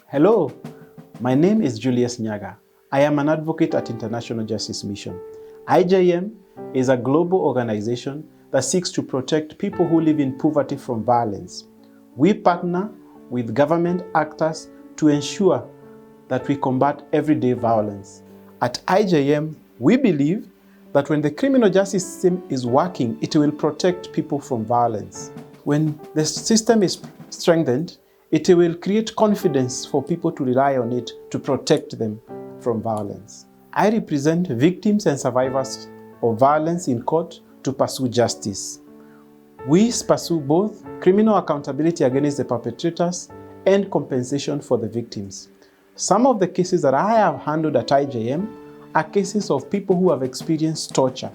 Hello, my name is Julius Nyaga. I am an advocate at International Justice Mission. IJM is a global organization that seeks to protect people who live in poverty from violence. We partner with government actors to ensure that we combat everyday violence. At IJM, we believe that when the criminal justice system is working, it will protect people from violence. When the system is strengthened, it will create confidence for people to rely on it to protect them from violence. I represent victims and survivors of violence in court to pursue justice. We pursue both criminal accountability against the perpetrators and compensation for the victims. Some of the cases that I have handled at IJM are cases of people who have experienced torture.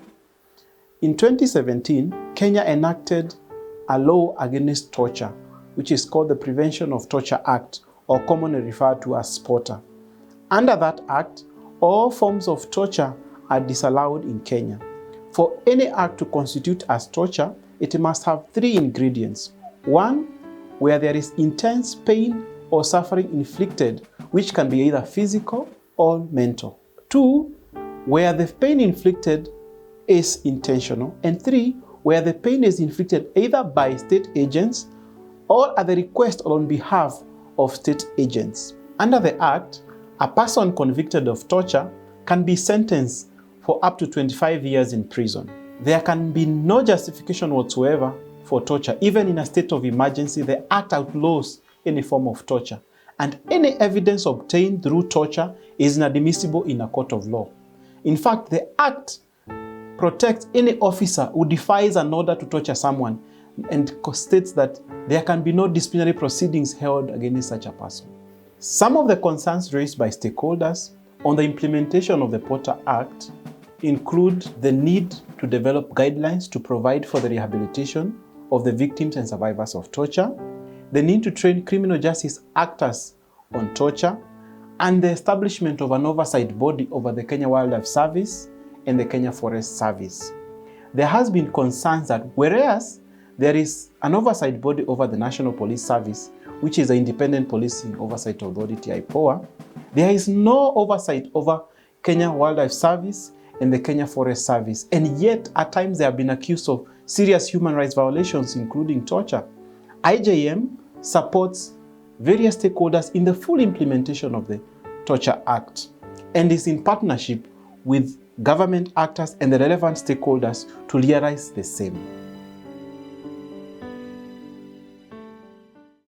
In 2017, Kenya enacted a law against torture, which is called the Prevention of Torture Act, or commonly referred to as POTA. Under that act, all forms of torture are disallowed in Kenya. For any act to constitute as torture, it must have three ingredients. One, where there is intense pain or suffering inflicted, which can be either physical or mental. Two, where the pain inflicted is intentional. And three, where the pain is inflicted either by state agents or at the request or on behalf of state agents. Under the Act, a person convicted of torture can be sentenced for up to 25 years in prison. There can be no justification whatsoever for torture. Even in a state of emergency, the Act outlaws any form of torture, and any evidence obtained through torture is inadmissible in a court of law. In fact, the Act protects any officer who defies an order to torture someone and states that there can be no disciplinary proceedings held against such a person. Some of the concerns raised by stakeholders on the implementation of the POTA Act include the need to develop guidelines to provide for the rehabilitation of the victims and survivors of torture, the need to train criminal justice actors on torture, and the establishment of an oversight body over the Kenya Wildlife Service and the Kenya Forest Service. There has been concerns that whereas there is an oversight body over the National Police Service, which is the Independent Policing Oversight Authority, IPOA, there is no oversight over Kenya Wildlife Service and the Kenya Forest Service. And yet, at times, they have been accused of serious human rights violations, including torture. IJM supports various stakeholders in the full implementation of the Torture Act and is in partnership with government actors and the relevant stakeholders to realize the same.